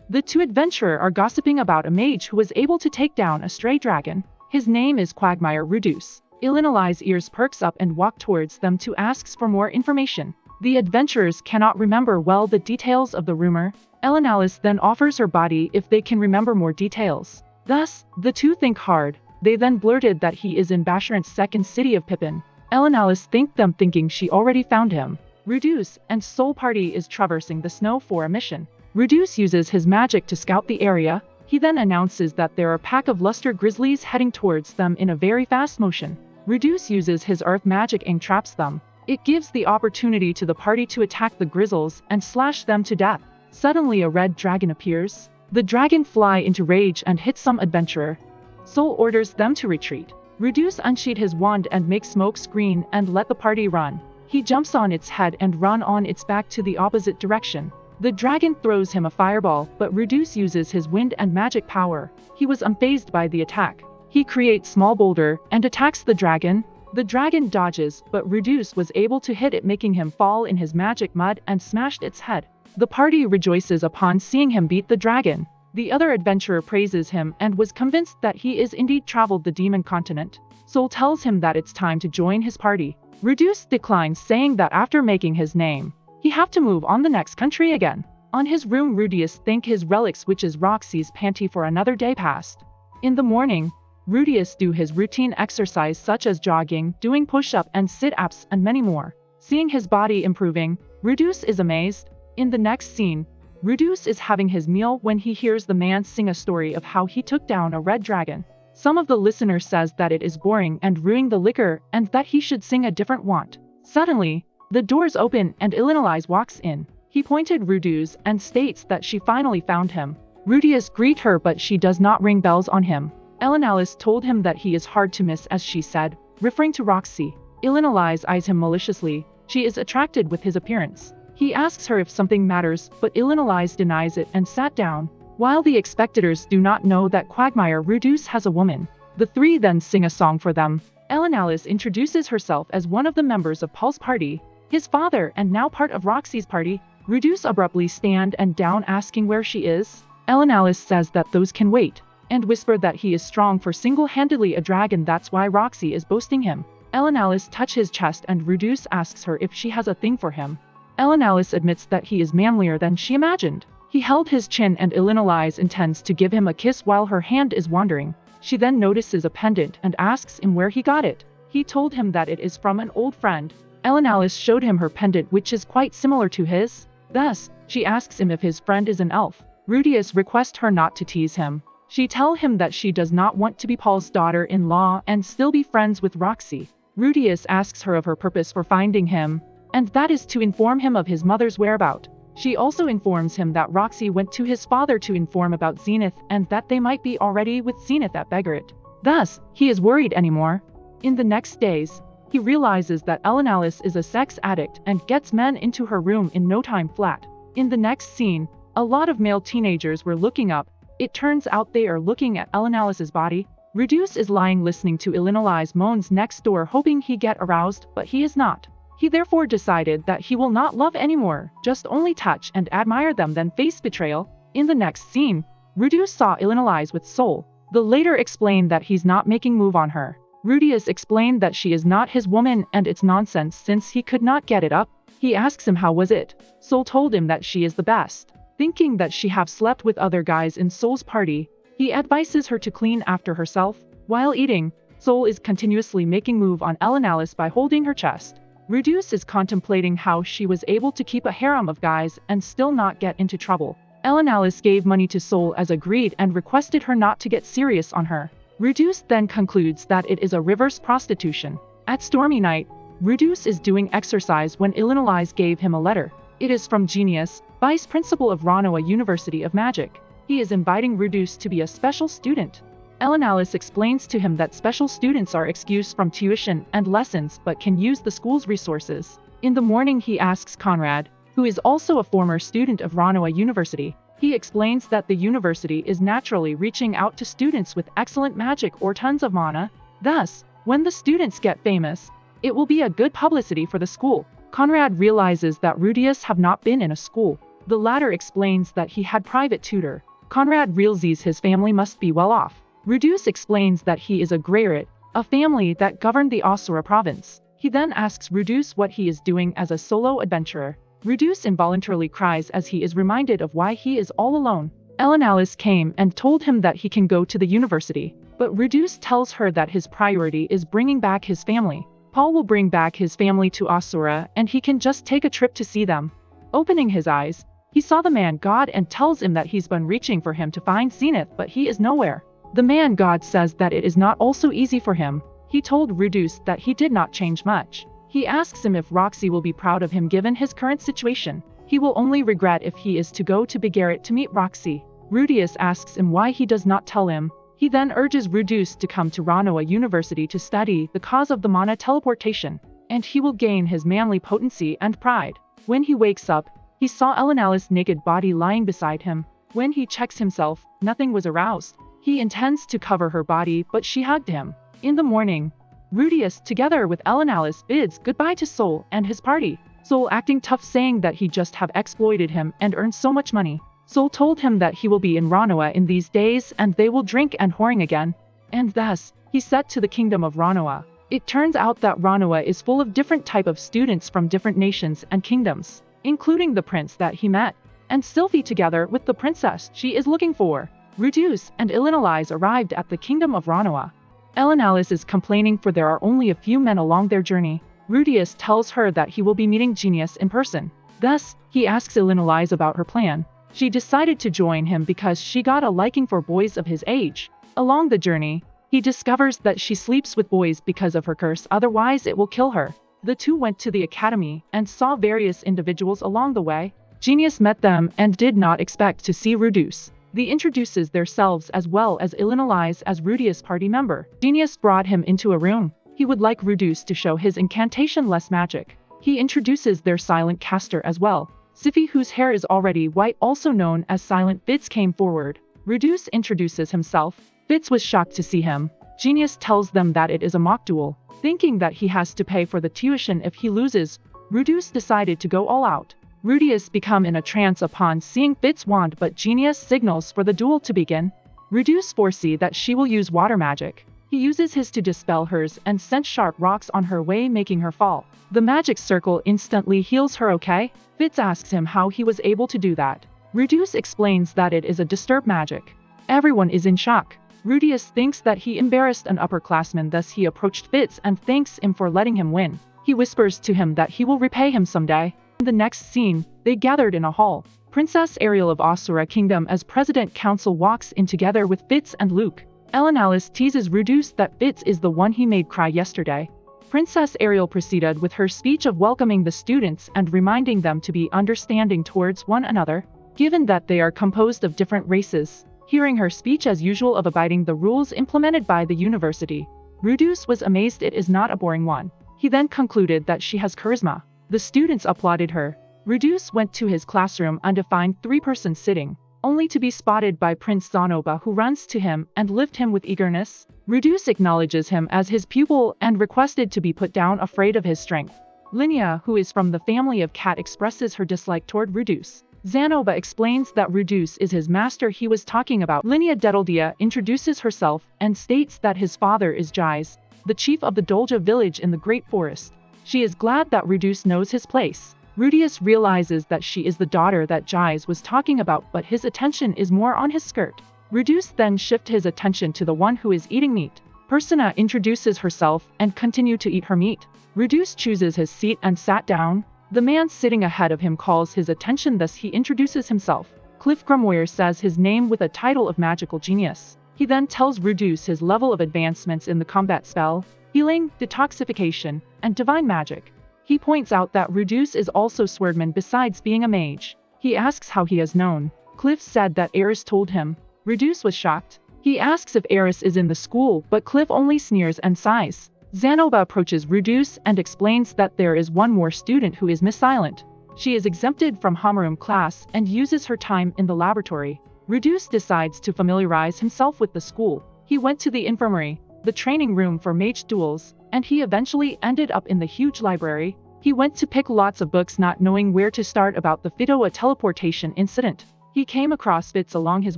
The two adventurers are gossiping about a mage who was able to take down a stray dragon. His name is Quagmire Reduce. Illinois' ears perks up and walk towards them to ask for more information. The adventurers cannot remember well the details of the rumor. Illinois then offers her body if they can remember more details. Thus, the two think hard. They then blurted that he is in Basharant's second city of Pippin. Illinois thanked them thinking she already found him. Reduce and Soul Party is traversing the snow for a mission. Reduce uses his magic to scout the area. He then announces that there are a pack of luster grizzlies heading towards them in a very fast motion. Reduce uses his earth magic and traps them. It gives the opportunity to the party to attack the grizzles and slash them to death. Suddenly a red dragon appears. The dragon fly into rage and hits some adventurer. Soul orders them to retreat. Reduce unsheathes his wand and makes smoke screen and let the party run. He jumps on its head and run on its back to the opposite direction. The dragon throws him a fireball, but Reduce uses his wind and magic power. He was unfazed by the attack. He creates small boulder and attacks the dragon. The dragon dodges, but Reduce was able to hit it, making him fall in his magic mud and smashed its head. The party rejoices upon seeing him beat the dragon. The other adventurer praises him and was convinced that he is indeed traveled the demon continent. Soul tells him that it's time to join his party. Reduce declines, saying that after making his name, he have to move on the next country again. On his room, Rudius thank his relics, which is Roxy's panty, for another day passed. In the morning, Rudius do his routine exercise such as jogging, doing push-up and sit-ups and many more. Seeing his body improving, Reduce is amazed. In the next scene, Reduce is having his meal when he hears the man sing a story of how he took down a red dragon. Some of the listeners says that it is boring and ruining the liquor and that he should sing a different want. Suddenly, the doors open and Illinois walks in. He pointed Reduce and states that she finally found him. Rudius greet her, but she does not ring bells on him. Illinois told him that he is hard to miss, as she said, referring to Roxy. Illinois eyes him maliciously. She is attracted with his appearance. He asks her if something matters, but Illinois denies it and sat down. While the spectators do not know that Quagmire Reduce has a woman, the three then sing a song for them. Illinois introduces herself as one of the members of Paul's party, his father, and now part of Roxy's party. Reduce abruptly stand and down, asking where she is. Illinois says that those can wait, and whisper that he is strong for single-handedly a dragon, that's why Roxy is boasting him. Illinois touch his chest and Reduce asks her if she has a thing for him. Illinois admits that he is manlier than she imagined. He held his chin and Illinois intends to give him a kiss while her hand is wandering. She then notices a pendant and asks him where he got it. He told him that it is from an old friend. Illinois showed him her pendant, which is quite similar to his. Thus, she asks him if his friend is an elf. Rudius requests her not to tease him. She tells him that she does not want to be Paul's daughter-in-law and still be friends with Roxy. Rudius asks her of her purpose for finding him, and that is to inform him of his mother's whereabouts. She also informs him that Roxy went to his father to inform about Zenith and that they might be already with Zenith at Begarit. Thus, he is worried anymore. In the next days, he realizes that Illinois is a sex addict and gets men into her room in no time flat. In the next scene, a lot of male teenagers were looking up. It turns out they are looking at Illinois' body. Reduce is lying listening to Illinois' moans next door, hoping he get aroused, but he is not. He therefore decided that he will not love anymore, just only touch and admire them, then face betrayal. In the next scene, Reduce saw Illinois with Soul. The later explained that he's not making move on her. Rudius explained that she is not his woman and it's nonsense since he could not get it up. He asks him how was it. Soul told him that she is the best. Thinking that she have slept with other guys in Soul's party, he advises her to clean after herself. While eating, Soul is continuously making move on Illinois by holding her chest. Reduce is contemplating how she was able to keep a harem of guys and still not get into trouble. Illinois gave money to Soul as agreed and requested her not to get serious on her. Reduce then concludes that it is a reverse prostitution. At stormy night, Reduce is doing exercise when Illinois gave him a letter. It is from Genius, vice principal of Ranoa University of Magic. He is inviting Reduce to be a special student. Illinois explains to him that special students are excused from tuition and lessons but can use the school's resources. In the morning he asks Conrad, who is also a former student of Ranoa University. He explains that the university is naturally reaching out to students with excellent magic or tons of mana. Thus, when the students get famous, it will be a good publicity for the school. Conrad realizes that Rudius have not been in a school. The latter explains that he had private tutor. Conrad realizes his family must be well off. Reduce explains that he is a Greyrit, a family that governed the Asura province. He then asks Reduce what he is doing as a solo adventurer. Reduce involuntarily cries as he is reminded of why he is all alone. Elenalis came and told him that he can go to the university, but Reduce tells her that his priority is bringing back his family. Paul will bring back his family to Asura and he can just take a trip to see them. Opening his eyes, he saw the man god and tells him that he's been reaching for him to find Zenith, but he is nowhere. The man god says that it is not also easy for him. He told Reduce that he did not change much. He asks him if Roxy will be proud of him given his current situation. He will only regret if he is to go to Bigarret to meet Roxy. Rudius asks him why he does not tell him. He then urges Reduce to come to Ranoa University to study the cause of the mana teleportation, and he will gain his manly potency and pride. When he wakes up, he saw Elenalis' naked body lying beside him. When he checks himself, nothing was aroused. He intends to cover her body, but she hugged him. In the morning, Rudius, together with Elenalis, bids goodbye to Sol and his party. Sol acting tough, saying that he just have exploited him and earned so much money. Sol told him that he will be in Ranoa in these days and they will drink and whoring again. And thus, he set to the kingdom of Ranoa. It turns out that Ranoa is full of different type of students from different nations and kingdoms, including the prince that he met, and Sylphie together with the princess she is looking for. Reduce and Elenalis arrived at the kingdom of Ranoa. Elenalis is complaining for there are only a few men along their journey. Rudius tells her that he will be meeting Genius in person. Thus, he asks Elenalis about her plan. She decided to join him because she got a liking for boys of his age. Along the journey, he discovers that she sleeps with boys because of her curse, otherwise it will kill her. The two went to the academy and saw various individuals along the way. Genius met them and did not expect to see Reduce. They introduces themselves as well as Elenalis as Rudius' party member. Genius brought him into a room. He would like Reduce to show his incantation-less magic. He introduces their silent caster as well. Sylphie, whose hair is already white, also known as Silent Fitz, came forward. Reduce introduces himself. Fitz was shocked to see him. Genius tells them that it is a mock duel. Thinking that he has to pay for the tuition if he loses, Reduce decided to go all out. Rudius become in a trance upon seeing Fitz' wand, but Genius signals for the duel to begin. Reduce foresee that she will use water magic. He uses his to dispel hers and sent sharp rocks on her way, making her fall. The magic circle instantly heals her. Okay? Fitz asks him how he was able to do that. Reduce explains that it is a disturbed magic. Everyone is in shock. Rudius thinks that he embarrassed an upperclassman, thus he approached Fitz and thanks him for letting him win. He whispers to him that he will repay him someday. In the next scene, they gathered in a hall. Princess Ariel of Asura Kingdom as President Council walks in together with Fitz and Luke. Elenalis teases Reduce that Fitz is the one he made cry yesterday. Princess Ariel proceeded with her speech of welcoming the students and reminding them to be understanding towards one another, given that they are composed of different races. Hearing her speech as usual of abiding the rules implemented by the university, Reduce was amazed it is not a boring one. He then concluded that she has charisma. The students applauded her. Reduce went to his classroom and found 3 persons sitting, only to be spotted by Prince Zanoba, who runs to him and lifts him with eagerness. Reduce acknowledges him as his pupil and requested to be put down, afraid of his strength. Linnea, who is from the family of Cat, expresses her dislike toward Reduce. Zanoba explains that Reduce is his master he was talking about. Linnea Dedeldia introduces herself and states that his father is Jais, the chief of the Dolja village in the Great Forest. She is glad that Reduce knows his place. Rudius realizes that she is the daughter that Jais was talking about, but his attention is more on his skirt. Reduce then shifts his attention to the one who is eating meat. Persona introduces herself and continue to eat her meat. Reduce chooses his seat and sat down. The man sitting ahead of him calls his attention, thus he introduces himself. Cliff Grimoire says his name with a title of magical genius. He then tells Reduce his level of advancements in the combat spell, healing, detoxification, and divine magic. He points out that Reduce is also swordman besides being a mage. He asks how he has known. Cliff said that Eris told him. Reduce was shocked. He asks if Eris is in the school, but Cliff only sneers and sighs. Zanoba approaches Reduce and explains that there is one more student who is Miss Silent. She is exempted from homeroom class and uses her time in the laboratory. Reduce decides to familiarize himself with the school. He went to the infirmary, the training room for mage duels, and he eventually ended up in the huge library. He went to pick lots of books not knowing where to start about the Fitoa teleportation incident. He came across Fitz along his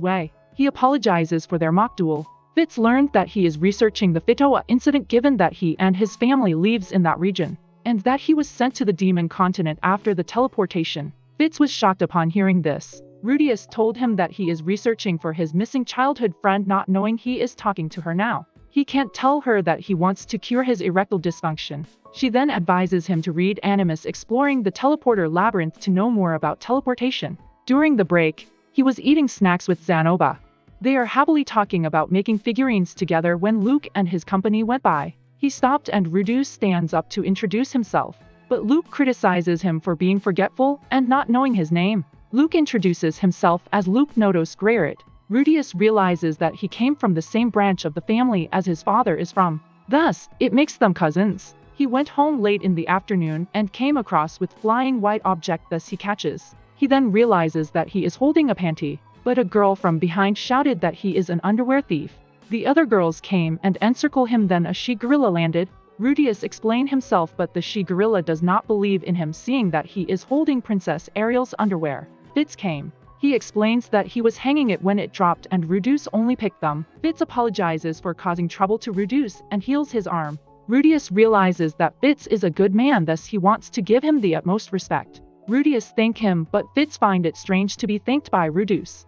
way. He apologizes for their mock duel. Fitz learned that he is researching the Fitoa incident given that he and his family lives in that region, and that he was sent to the demon continent after the teleportation. Fitz was shocked upon hearing this. Rudius told him that he is researching for his missing childhood friend not knowing he is talking to her now. He can't tell her that he wants to cure his erectile dysfunction. She then advises him to read Animus Exploring the Teleporter Labyrinth to know more about teleportation. During the break, he was eating snacks with Zanoba. They are happily talking about making figurines together when Luke and his company went by. He stopped and Rudius stands up to introduce himself, but Luke criticizes him for being forgetful and not knowing his name. Luke introduces himself as Luke Nodos Grarit. Rudius realizes that he came from the same branch of the family as his father is from. Thus, it makes them cousins. He went home late in the afternoon and came across with flying white object thus he catches. He then realizes that he is holding a panty, but a girl from behind shouted that he is an underwear thief. The other girls came and encircle him, then a she-gorilla landed. Rudius explained himself, but the she-gorilla does not believe in him seeing that he is holding Princess Ariel's underwear. Fitz came. He explains that he was hanging it when it dropped and Rudius only picked them. Fitz apologizes for causing trouble to Rudius and heals his arm. Rudius realizes that Fitz is a good man, thus he wants to give him the utmost respect. Rudius thank him, but Fitz find it strange to be thanked by Rudius.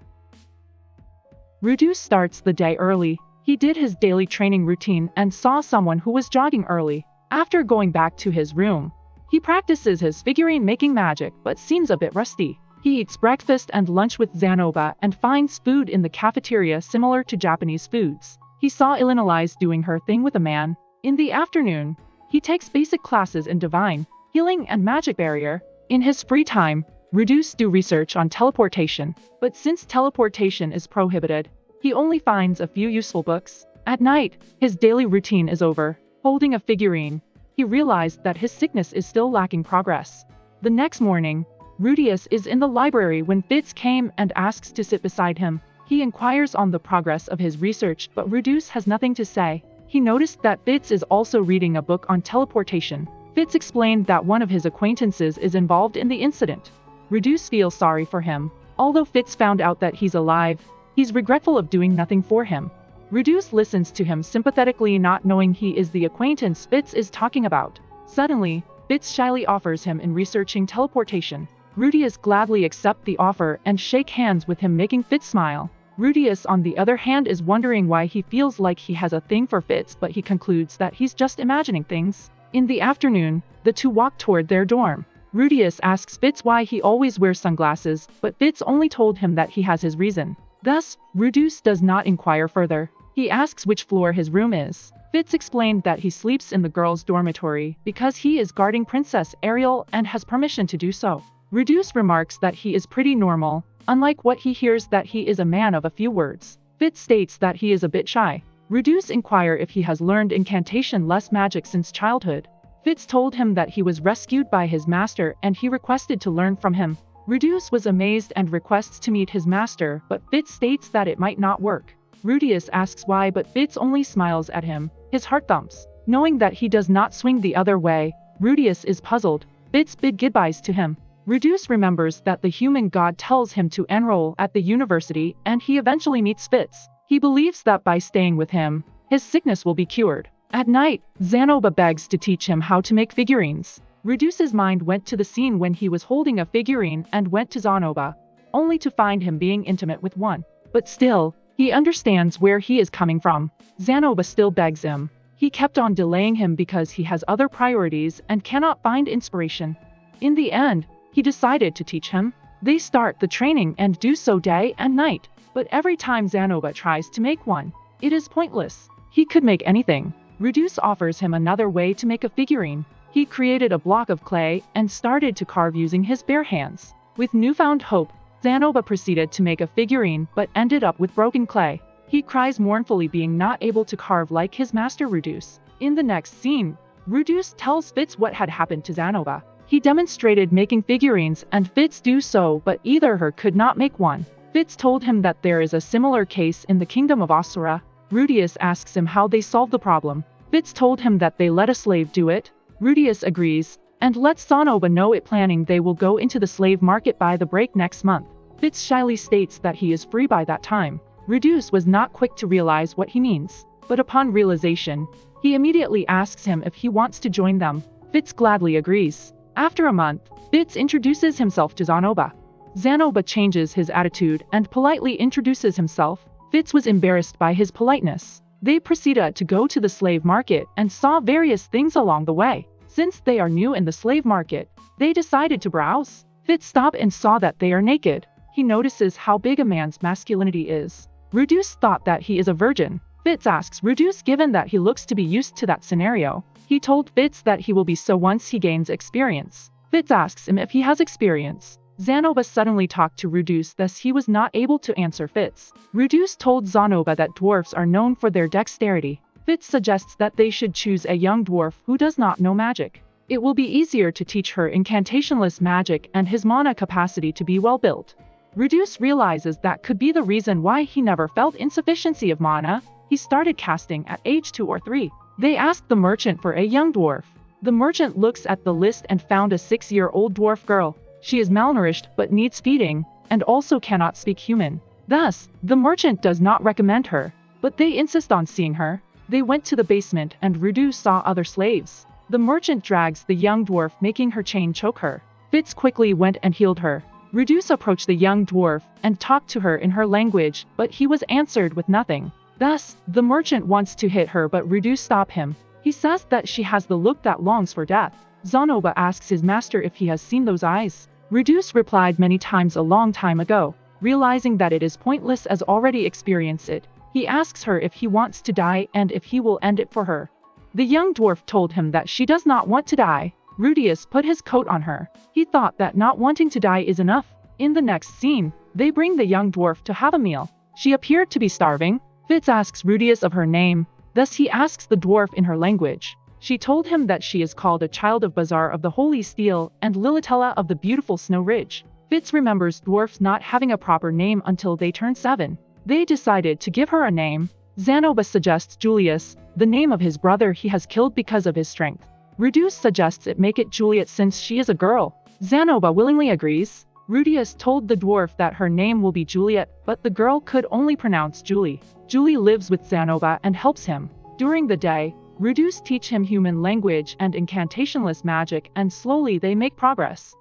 Rudius starts the day early. He did his daily training routine and saw someone who was jogging early. After going back to his room, he practices his figurine making magic but seems a bit rusty. He eats breakfast and lunch with Zanoba and finds food in the cafeteria similar to Japanese foods. He saw Illinois doing her thing with a man. In the afternoon, he takes basic classes in divine, healing and magic barrier. In his free time, Rudius do research on teleportation, but since teleportation is prohibited, he only finds a few useful books. At night, his daily routine is over. Holding a figurine, he realized that his sickness is still lacking progress. The next morning, Rudius is in the library when Fitz came and asks to sit beside him. He inquires on the progress of his research, but Rudius has nothing to say. He noticed that Fitz is also reading a book on teleportation. Fitz explained that one of his acquaintances is involved in the incident. Rudius feels sorry for him. Although Fitz found out that he's alive, he's regretful of doing nothing for him. Rudius listens to him sympathetically, not knowing he is the acquaintance Fitz is talking about. Suddenly, Fitz shyly offers him in researching teleportation. Rudius gladly accepts the offer and shake hands with him, making Fitz smile. Rudius on the other hand is wondering why he feels like he has a thing for Fitz, but he concludes that he's just imagining things. In the afternoon, the two walk toward their dorm. Rudius asks Fitz why he always wears sunglasses, but Fitz only told him that he has his reason. Thus, Rudius does not inquire further. He asks which floor his room is. Fitz explained that he sleeps in the girls' dormitory because he is guarding Princess Ariel and has permission to do so. Rudius remarks that he is pretty normal, unlike what he hears that he is a man of a few words. Fitz states that he is a bit shy. Rudius inquire if he has learned incantation less magic since childhood. Fitz told him that he was rescued by his master and he requested to learn from him. Rudius was amazed and requests to meet his master, but Fitz states that it might not work. Rudius asks why, but Fitz only smiles at him. His heart thumps. Knowing that he does not swing the other way, Rudius is puzzled. Fitz bid goodbyes to him. Rudius remembers that the human god tells him to enroll at the university and he eventually meets Fitz. He believes that by staying with him, his sickness will be cured. At night, Zanoba begs to teach him how to make figurines. Rudius's mind went to the scene when he was holding a figurine and went to Zanoba, only to find him being intimate with one. But still, he understands where he is coming from. Zanoba still begs him. He kept on delaying him because he has other priorities and cannot find inspiration. In the end, he decided to teach him. They start the training and do so day and night. But every time Zanoba tries to make one, it is pointless. He could make anything. Rudius offers him another way to make a figurine. He created a block of clay and started to carve using his bare hands. With newfound hope, Zanoba proceeded to make a figurine but ended up with broken clay. He cries mournfully, being not able to carve like his master Rudius. In the next scene, Rudius tells Fitz what had happened to Zanoba. He demonstrated making figurines and Fitz do so, but either her could not make one. Fitz told him that there is a similar case in the kingdom of Asura. Rudius asks him how they solved the problem. Fitz told him that they let a slave do it. Rudius agrees, and lets Zanoba know it, planning they will go into the slave market by the break next month. Fitz shyly states that he is free by that time. Reduce was not quick to realize what he means, but upon realization, he immediately asks him if he wants to join them. Fitz gladly agrees. After a month, Fitz introduces himself to Zanoba. Zanoba changes his attitude and politely introduces himself. Fitz was embarrassed by his politeness. They proceeded to go to the slave market and saw various things along the way. Since they are new in the slave market, they decided to browse. Fitz stopped and saw that they are naked. He notices how big a man's masculinity is. Reduce thought that he is a virgin. Fitz asks Reduce, given that he looks to be used to that scenario. He told Fitz that he will be so once he gains experience. Fitz asks him if he has experience. Zanoba suddenly talked to Reduce, thus he was not able to answer Fitz. Reduce told Zanoba that dwarfs are known for their dexterity. Fitz suggests that they should choose a young dwarf who does not know magic. It will be easier to teach her incantationless magic and his mana capacity to be well built. Reduce realizes that could be the reason why he never felt insufficiency of mana. He started casting at age 2 or 3. They asked the merchant for a young dwarf. The merchant looks at the list and found a 6-year-old dwarf girl. She is malnourished but needs feeding, and also cannot speak human. Thus, the merchant does not recommend her, but they insist on seeing her. They went to the basement and Reduce saw other slaves. The merchant drags the young dwarf, making her chain choke her. Fitz quickly went and healed her. Reduce approached the young dwarf and talked to her in her language, but he was answered with nothing. Thus, the merchant wants to hit her, but Reduce stopped him. He says that she has the look that longs for death. Zanoba asks his master if he has seen those eyes. Reduce replied many times a long time ago. Realizing that it is pointless as already experienced it, he asks her if he wants to die and if he will end it for her. The young dwarf told him that she does not want to die. Rudius put his coat on her. He thought that not wanting to die is enough. In the next scene, they bring the young dwarf to have a meal. She appeared to be starving. Fitz asks Rudius of her name, thus he asks the dwarf in her language. She told him that she is called a child of Bazaar of the Holy Steel and Lilitella of the beautiful Snow Ridge. Fitz remembers dwarfs not having a proper name until they turn 7. They decided to give her a name. Zanoba suggests Julius, the name of his brother he has killed because of his strength. Reduce suggests it make it Juliet since she is a girl. Zanoba willingly agrees. Rudius told the dwarf that her name will be Juliet, but the girl could only pronounce Julie. Julie lives with Zanoba and helps him. During the day, Reduce teach him human language and incantationless magic, and slowly they make progress.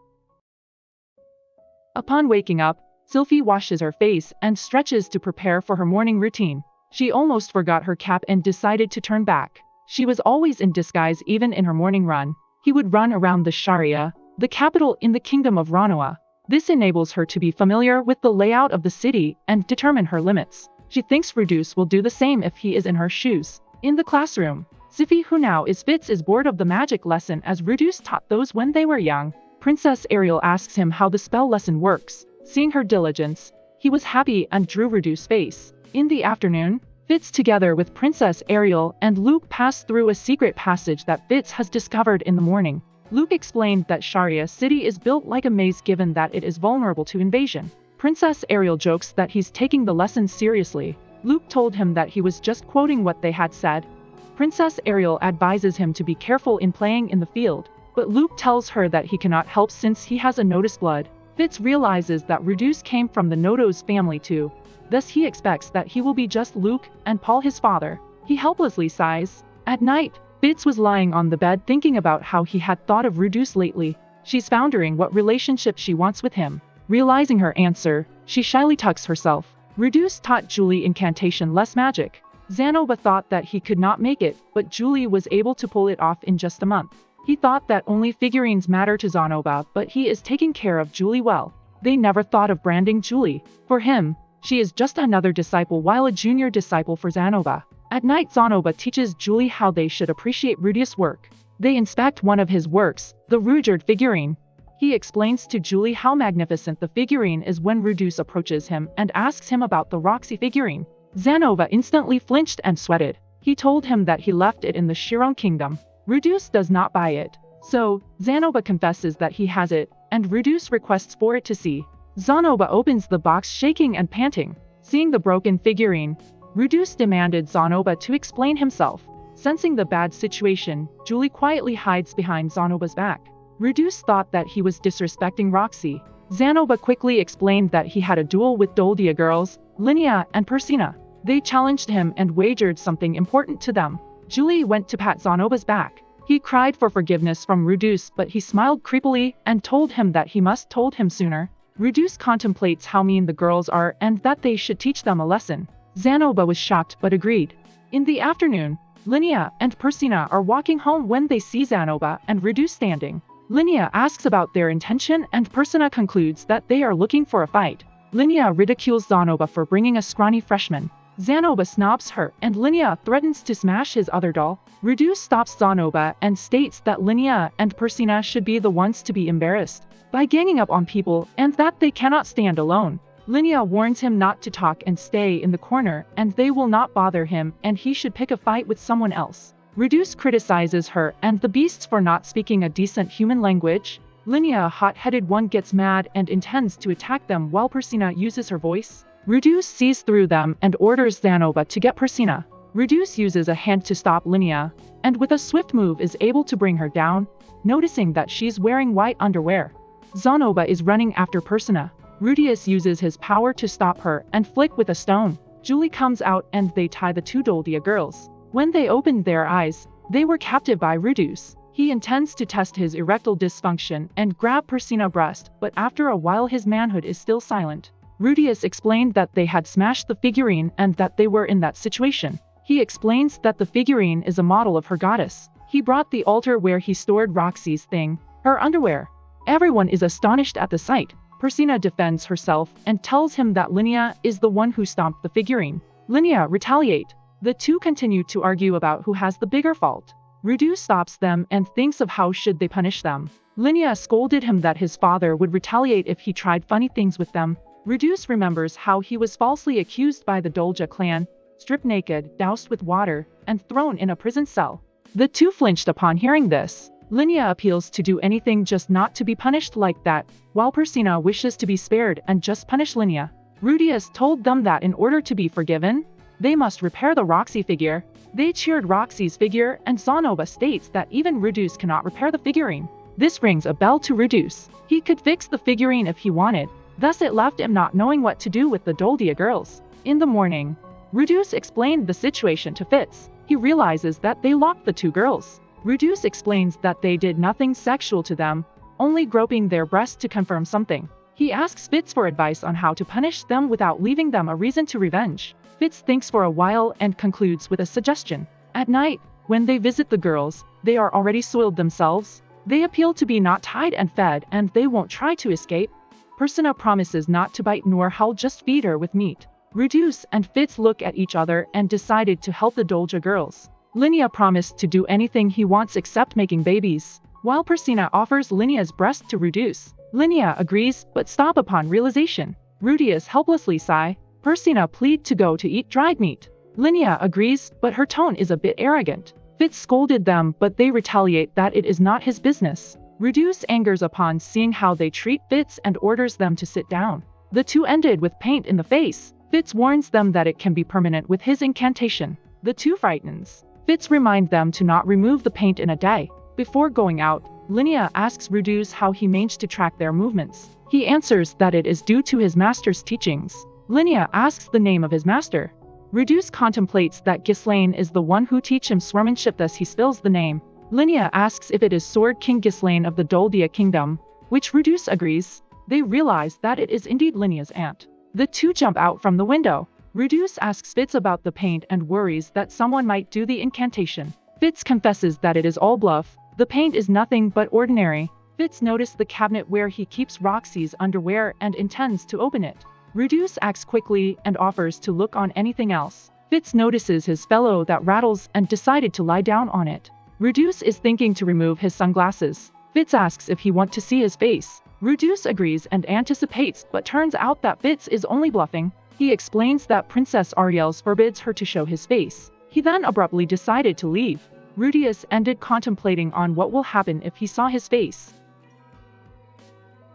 Upon waking up, Sylphie washes her face and stretches to prepare for her morning routine. She almost forgot her cap and decided to turn back. She was always in disguise even in her morning run. He would run around the Sharia, the capital in the kingdom of Ranoa. This enables her to be familiar with the layout of the city and determine her limits. She thinks Reduce will do the same if he is in her shoes. In the classroom, Sylphie, who now is Fitz, is bored of the magic lesson as Reduce taught those when they were young. Princess Ariel asks him how the spell lesson works. Seeing her diligence, he was happy and drew Reduce's face. In the afternoon, Fitz together with Princess Ariel and Luke passed through a secret passage that Fitz has discovered in the morning. Luke explained that Sharia City is built like a maze given that it is vulnerable to invasion. Princess Ariel jokes that he's taking the lesson seriously. Luke told him that he was just quoting what they had said. Princess Ariel advises him to be careful in playing in the field, but Luke tells her that he cannot help since he has a Notice blood. Fitz realizes that Reduce came from the Nodos family too. Thus he expects that he will be just Luke and Paul his father. He helplessly sighs. At night, Fitz was lying on the bed thinking about how he had thought of Reduce lately. She's wondering what relationship she wants with him. Realizing her answer, she shyly tucks herself. Reduce taught Julie incantation-less magic. Zanoba thought that he could not make it, but Julie was able to pull it off in just a month. He thought that only figurines matter to Zanoba, but he is taking care of Julie well. They never thought of branding Julie. For him, she is just another disciple while a junior disciple for Zanoba. At night, Zanoba teaches Julie how they should appreciate Rudius' work. They inspect one of his works, the Rudyard figurine. He explains to Julie how magnificent the figurine is when Reduce approaches him and asks him about the Roxy figurine. Zanoba instantly flinched and sweated. He told him that he left it in the Chiron kingdom. Reduce does not buy it. So, Zanoba confesses that he has it, and Reduce requests for it to see. Zanoba opens the box shaking and panting. Seeing the broken figurine, Reduce demanded Zanoba to explain himself. Sensing the bad situation, Julie quietly hides behind Zanoba's back. Reduce thought that he was disrespecting Roxy. Zanoba quickly explained that he had a duel with Doldia girls, Linnea and Persina. They challenged him and wagered something important to them. Julie went to pat Zanoba's back. He cried for forgiveness from Reduce, but he smiled creepily and told him that he must told him sooner. Reduce contemplates how mean the girls are and that they should teach them a lesson. Zanoba was shocked but agreed. In the afternoon, Linnea and Persina are walking home when they see Zanoba and Reduce standing. Linnea asks about their intention and Persina concludes that they are looking for a fight. Linnea ridicules Zanoba for bringing a scrawny freshman. Zanoba snobs her and Linnea threatens to smash his other doll. Reduce stops Zanoba and states that Linnea and Persina should be the ones to be embarrassed by ganging up on people and that they cannot stand alone. Linnea warns him not to talk and stay in the corner and they will not bother him and he should pick a fight with someone else. Reduce criticizes her and the beasts for not speaking a decent human language. Linnea, hot-headed one, gets mad and intends to attack them while Persina uses her voice. Reduce sees through them and orders Zanoba to get Persina. Reduce uses a hand to stop Linnea, and with a swift move is able to bring her down, noticing that she's wearing white underwear. Zanoba is running after Persina. Rudius uses his power to stop her and flick with a stone. Julie comes out and they tie the two Doldia girls. When they opened their eyes, they were captive by Reduce. He intends to test his erectile dysfunction and grab Persina's breast, but after a while his manhood is still silent. Rudius explained that they had smashed the figurine and that they were in that situation. He explains that the figurine is a model of her goddess. He brought the altar where he stored Roxy's thing, her underwear. Everyone is astonished at the sight. Persina defends herself and tells him that Linnea is the one who stomped the figurine. Linnea retaliates. The two continue to argue about who has the bigger fault. Reduce stops them and thinks of how should they punish them. Linnea scolded him that his father would retaliate if he tried funny things with them. Reduce remembers how he was falsely accused by the Dolja clan, stripped naked, doused with water, and thrown in a prison cell. The two flinched upon hearing this. Linnea appeals to do anything just not to be punished like that, while Persina wishes to be spared and just punish Linnea. Rudius told them that in order to be forgiven, they must repair the Roxy figure. They cheered Roxy's figure and Zanoba states that even Reduce cannot repair the figurine. This rings a bell to Reduce. He could fix the figurine if he wanted. Thus it left him not knowing what to do with the Doldia girls. In the morning, Reduce explained the situation to Fitz. He realizes that they locked the two girls. Reduce explains that they did nothing sexual to them, only groping their breasts to confirm something. He asks Fitz for advice on how to punish them without leaving them a reason to revenge. Fitz thinks for a while and concludes with a suggestion. At night, when they visit the girls, they are already soiled themselves. They appeal to be not tied and fed and they won't try to escape. Persina promises not to bite nor howl, just feed her with meat. Reduce and Fitz look at each other and decided to help the Dolja girls. Linnea promised to do anything he wants except making babies, while Persina offers Linnea's breast to Reduce. Linnea agrees but stop upon realization. Rudius helplessly sigh. Persina plead to go to eat dried meat. Linnea agrees but her tone is a bit arrogant. Fitz scolded them but they retaliate that it is not his business. Reduce angers upon seeing how they treat Fitz and orders them to sit down. The two ended with paint in the face. Fitz warns them that it can be permanent with his incantation. The two frightens. Fitz reminds them to not remove the paint in a day. Before going out, Linnea asks Reduce how he managed to track their movements. He answers that it is due to his master's teachings. Linnea asks the name of his master. Reduce contemplates that Ghislaine is the one who teach him swordsmanship, thus he spills the name. Linnea asks if it is Sword King Ghislaine of the Doldia Kingdom, which Reduce agrees. They realize that it is indeed Linnea's aunt. The two jump out from the window. Reduce asks Fitz about the paint and worries that someone might do the incantation. Fitz confesses that it is all bluff. The paint is nothing but ordinary. Fitz noticed the cabinet where he keeps Roxy's underwear and intends to open it. Reduce acts quickly and offers to look on anything else. Fitz notices his fellow that rattles and decided to lie down on it. Reduce is thinking to remove his sunglasses. Fitz asks if he wants to see his face. Reduce agrees and anticipates, but turns out that Fitz is only bluffing. He explains that Princess Ariel's forbids her to show his face. He then abruptly decided to leave. Rudius ended contemplating on what will happen if he saw his face.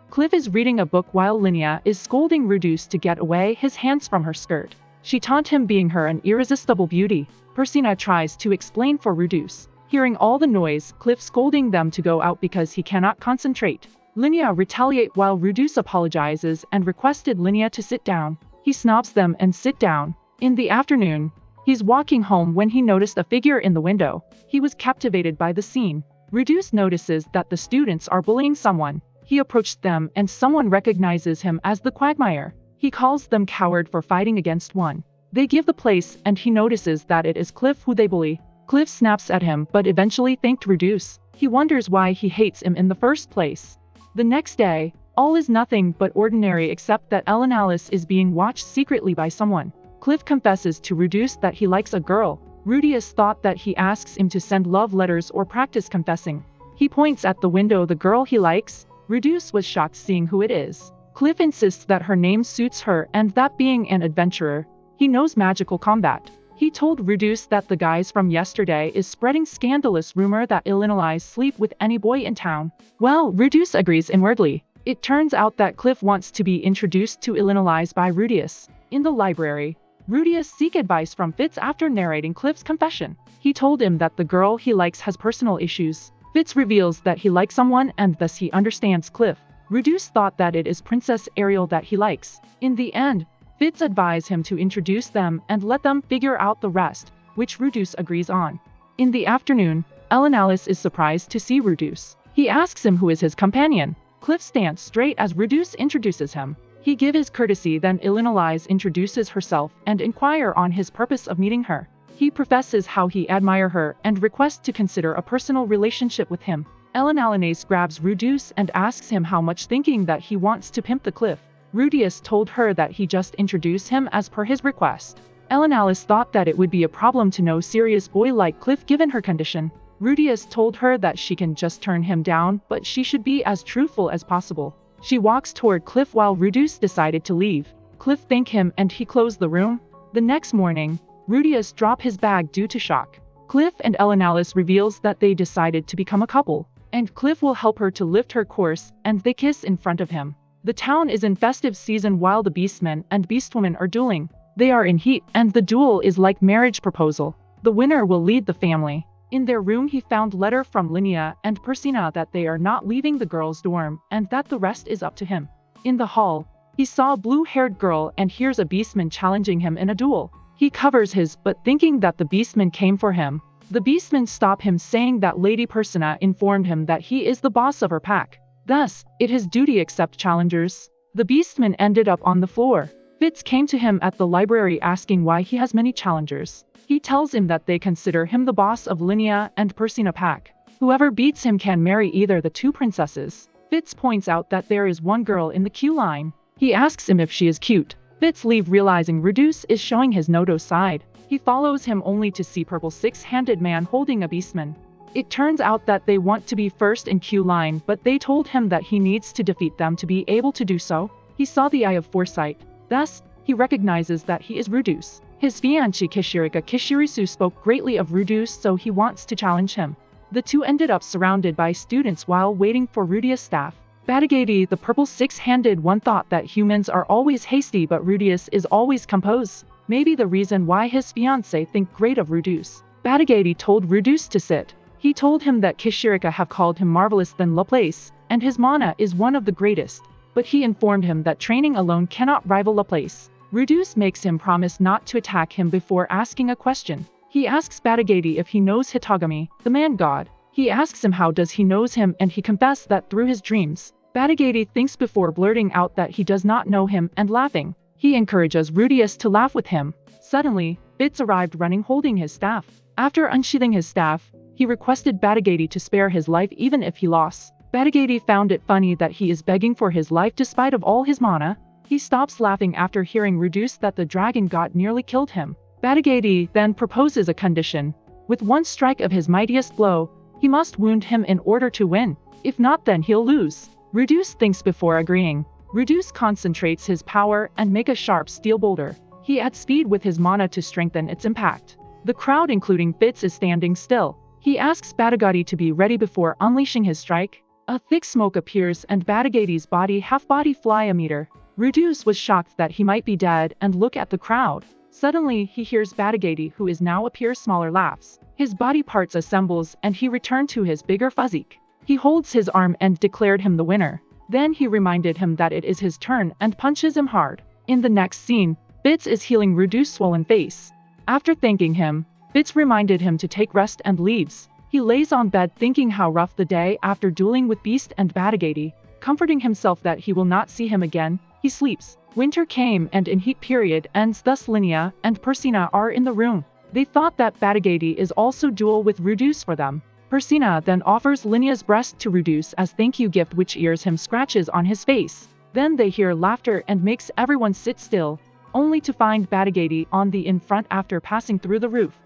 Cliff is reading a book while Linnea is scolding Reduce to get away his hands from her skirt. She taunts him being her an irresistible beauty. Persina tries to explain for Reduce. Hearing all the noise, Cliff scolding them to go out because he cannot concentrate. Linnea retaliate while Reduce apologizes and requested Linnea to sit down. He snobs them and sit down. In the afternoon, he's walking home when he noticed a figure in the window. He was captivated by the scene. Reduce notices that the students are bullying someone. He approached them and someone recognizes him as the Quagmire. He calls them coward for fighting against one. They give the place and he notices that it is Cliff who they bully. Cliff snaps at him but eventually thanked Reduce. He wonders why he hates him in the first place. The next day, all is nothing but ordinary except that Alice is being watched secretly by someone. Cliff confesses to Reduce that he likes a girl. Rudius thought that he asks him to send love letters or practice confessing. He points at the window the girl he likes. Reduce was shocked seeing who it is. Cliff insists that her name suits her and that being an adventurer, he knows magical combat. He told Reduce that the guys from yesterday is spreading scandalous rumor that Illinois sleep with any boy in town. Well, Reduce agrees inwardly. It turns out that Cliff wants to be introduced to Illinois by Rudius. In the library, Rudius seeks advice from Fitz after narrating Cliff's confession. He told him that the girl he likes has personal issues. Fitz reveals that he likes someone and thus he understands Cliff. Reduce thought that it is Princess Ariel that he likes. In the end, Fitz advised him to introduce them and let them figure out the rest, which Reduce agrees on. In the afternoon, Alice is surprised to see Reduce. He asks him who is his companion. Cliff stands straight as Reduce introduces him. He gives his courtesy, then Illinois introduces herself and inquire on his purpose of meeting her. He professes how he admire her and requests to consider a personal relationship with him. Alice grabs Reduce and asks him how much, thinking that he wants to pimp the Cliff. Rudius told her that he just introduced him as per his request. Alice thought that it would be a problem to know serious boy like Cliff given her condition. Rudius told her that she can just turn him down, but she should be as truthful as possible. She walks toward Cliff while Reduce decided to leave. Cliff thanked him and he closed the room. The next morning, Rudius dropped his bag due to shock. Cliff and Alice reveals that they decided to become a couple, and Cliff will help her to lift her course, and they kiss in front of him. The town is in festive season while the Beastmen and Beastwoman are dueling. They are in heat and the duel is like marriage proposal. The winner will lead the family. In their room he found letter from Linnea and Persina that they are not leaving the girls' dorm and that the rest is up to him. In the hall, he saw a blue-haired girl and hears a Beastman challenging him in a duel. He covers his butt thinking that the Beastman came for him. The Beastman stopped him saying that Lady Persina informed him that he is the boss of her pack. Thus, it is duty accept challengers. The Beastman ended up on the floor. Fitz came to him at the library asking why he has many challengers. He tells him that they consider him the boss of Linnea and Persina pack. Whoever beats him can marry either the two princesses. Fitz points out that there is one girl in the queue line. He asks him if she is cute. Fitz leaves realizing Reduce is showing his no-do side. He follows him only to see purple six-handed man holding a Beastman. It turns out that they want to be first in queue line, but they told him that he needs to defeat them to be able to do so. He saw the eye of foresight. Thus, he recognizes that he is Reduce. His fiancée Kishirisu spoke greatly of Reduce, so he wants to challenge him. The two ended up surrounded by students while waiting for Rudius' staff. Badagati, the purple six-handed one, thought that humans are always hasty but Rudius is always composed. Maybe the reason why his fiancée think great of Reduce. Badagati told Reduce to sit. He told him that Kishirika have called him marvelous than Laplace, and his mana is one of the greatest. But he informed him that training alone cannot rival Laplace. Reduce makes him promise not to attack him before asking a question. He asks Badagati if he knows Hitagami, the man god. He asks him how does he knows him and he confessed that through his dreams. Badagati thinks before blurting out that he does not know him and laughing. He encourages Rudius to laugh with him. Suddenly, Fitz arrived running holding his staff. After unsheathing his staff, he requested Badagati to spare his life even if he lost. Badagati found it funny that he is begging for his life despite of all his mana. He stops laughing after hearing Reduce that the dragon god nearly killed him. Badagati then proposes a condition. With one strike of his mightiest blow, he must wound him in order to win. If not, then he'll lose. Reduce thinks before agreeing. Reduce concentrates his power and make a sharp steel boulder. He adds speed with his mana to strengthen its impact. The crowd including Fitz is standing still. He asks Badagati to be ready before unleashing his strike. A thick smoke appears and Badagati's half-body fly a meter. Reduce was shocked that he might be dead and look at the crowd. Suddenly he hears Badagati, who is now appears smaller, laughs. His body parts assembles and he returned to his bigger physique. He holds his arm and declared him the winner. Then he reminded him that it is his turn and punches him hard. In the next scene, Fitz is healing Rudu's swollen face. After thanking him, Fitz reminded him to take rest and leaves. He lays on bed thinking how rough the day after dueling with Beast and Batagati. Comforting himself that he will not see him again, he sleeps. Winter came and in heat period ends, thus Linnea and Persina are in the room. They thought that Batagati is also duel with Rudus for them. Persina then offers Linnea's breast to Rudus as thank you gift, which ears him scratches on his face. Then they hear laughter and makes everyone sit still, only to find Batagati on the in front after passing through the roof.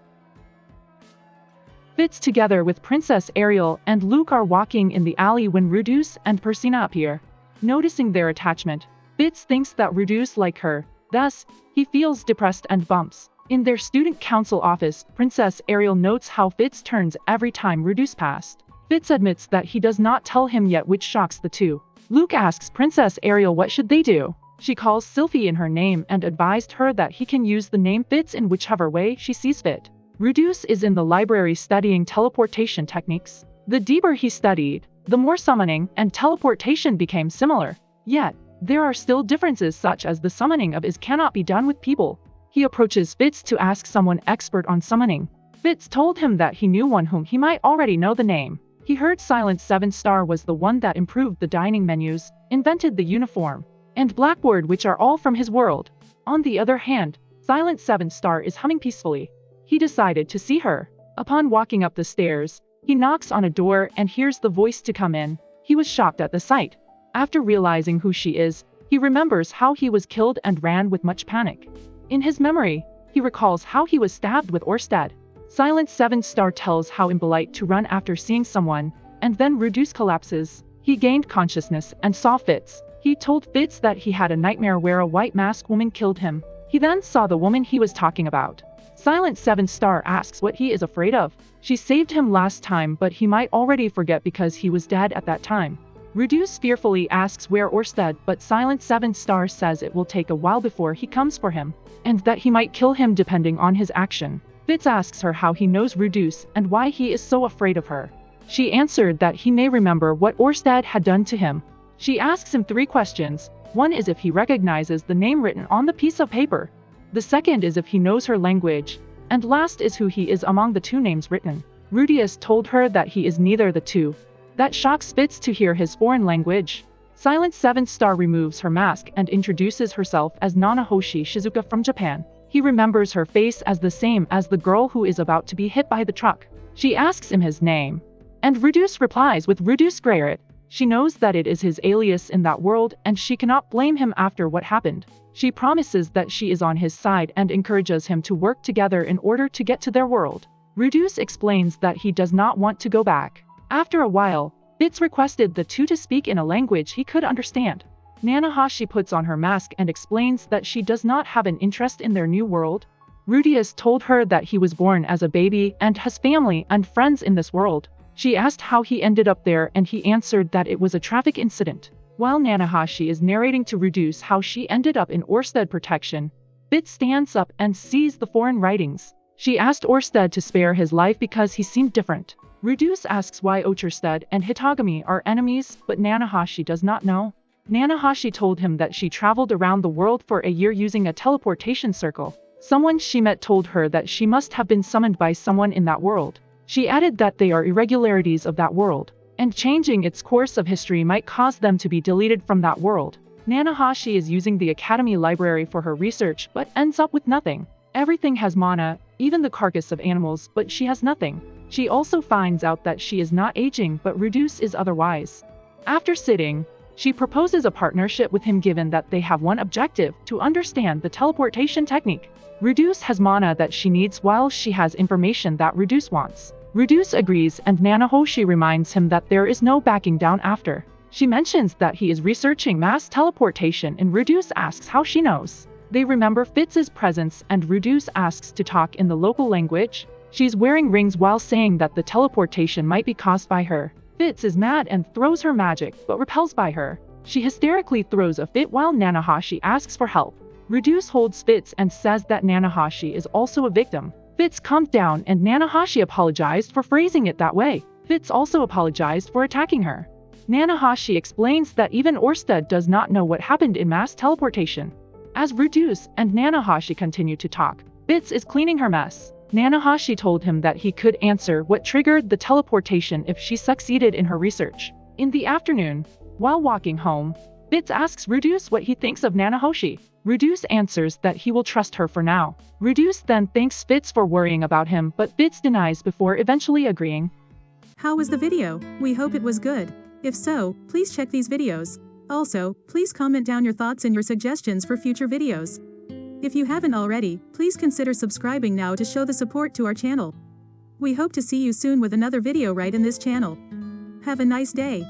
Fitz together with Princess Ariel and Luke are walking in the alley when Rudus and Persina appear. Noticing their attachment, Fitz thinks that Rudus like her, thus, he feels depressed and bumps. In their student council office, Princess Ariel notes how Fitz turns every time Rudus passed. Fitz admits that he does not tell him yet, which shocks the two. Luke asks Princess Ariel what should they do. She calls Sylphie in her name and advised her that he can use the name Fitz in whichever way she sees fit. Rudus is in the library studying teleportation techniques. The deeper he studied, the more summoning and teleportation became similar. Yet, there are still differences such as the summoning of is cannot be done with people. He approaches Fitz to ask someone expert on summoning. Fitz told him that he knew one whom he might already know the name. He heard Silent 7 Star was the one that improved the dining menus, invented the uniform, and blackboard, which are all from his world. On the other hand, Silent 7 Star is humming peacefully. He decided to see her. Upon walking up the stairs, he knocks on a door and hears the voice to come in. He was shocked at the sight. After realizing who she is, he remembers how he was killed and ran with much panic. In his memory, he recalls how he was stabbed with Orsted. Silent 7 Star tells how impolite to run after seeing someone, and then Rudus collapses. He gained consciousness and saw Fitz. He told Fitz that he had a nightmare where a white masked woman killed him. He then saw the woman he was talking about. Silent 7 Star asks what he is afraid of. She saved him last time, but he might already forget because he was dead at that time. Rudus fearfully asks where Orsted, but Silent 7 Star says it will take a while before he comes for him, and that he might kill him depending on his action. Fitz asks her how he knows Rudus and why he is so afraid of her. She answered that he may remember what Orsted had done to him. She asks him 3 questions. One is if he recognizes the name written on the piece of paper. The second is if he knows her language. And last is who he is among the 2 names written. Rudus told her that he is neither the two. That shocks Fitz to hear his foreign language. Silent 7 Star removes her mask and introduces herself as Nanahoshi Shizuka from Japan. He remembers her face as the same as the girl who is about to be hit by the truck. She asks him his name. And Rudus replies with Rudus Greyret. She knows that it is his alias in that world and she cannot blame him after what happened. She promises that she is on his side and encourages him to work together in order to get to their world. Rudus explains that he does not want to go back. After a while, Fitz requested the 2 to speak in a language he could understand. Nanahoshi puts on her mask and explains that she does not have an interest in their new world. Rudus told her that he was born as a baby and has family and friends in this world. She asked how he ended up there and he answered that it was a traffic incident. While Nanahoshi is narrating to Rudus how she ended up in Orsted protection, Fitz stands up and sees the foreign writings. She asked Orsted to spare his life because he seemed different. Rudus asks why Ochersted and Hitagami are enemies, but Nanahoshi does not know. Nanahoshi told him that she traveled around the world for a year using a teleportation circle. Someone she met told her that she must have been summoned by someone in that world. She added that they are irregularities of that world, and changing its course of history might cause them to be deleted from that world. Nanahoshi is using the academy library for her research but ends up with nothing. Everything has mana, even the carcass of animals, but she has nothing. She also finds out that she is not aging, but Rudus is otherwise. After sitting, she proposes a partnership with him given that they have one objective, to understand the teleportation technique. Rudus has mana that she needs while she has information that Rudus wants. Rudus agrees and Nanahoshi reminds him that there is no backing down after. She mentions that he is researching mass teleportation and Rudus asks how she knows. They remember Fitz's presence and Rudus asks to talk in the local language. She's wearing rings while saying that the teleportation might be caused by her. Fitz is mad and throws her magic but repels by her. She hysterically throws a fit while Nanahoshi asks for help. Rudus holds Fitz and says that Nanahoshi is also a victim. Fitz calmed down and Nanahashi apologized for phrasing it that way. Fitz also apologized for attacking her. Nanahashi explains that even Orsted does not know what happened in mass teleportation. As Reduce and Nanahashi continue to talk, Fitz is cleaning her mess. Nanahashi told him that he could answer what triggered the teleportation if she succeeded in her research. In the afternoon, while walking home, Fitz asks Reduce what he thinks of Nanahoshi. Reduce answers that he will trust her for now. Reduce then thanks Fitz for worrying about him, but Fitz denies before eventually agreeing. How was the video? We hope it was good. If so, please check these videos. Also, please comment down your thoughts and your suggestions for future videos. If you haven't already, please consider subscribing now to show the support to our channel. We hope to see you soon with another video right in this channel. Have a nice day.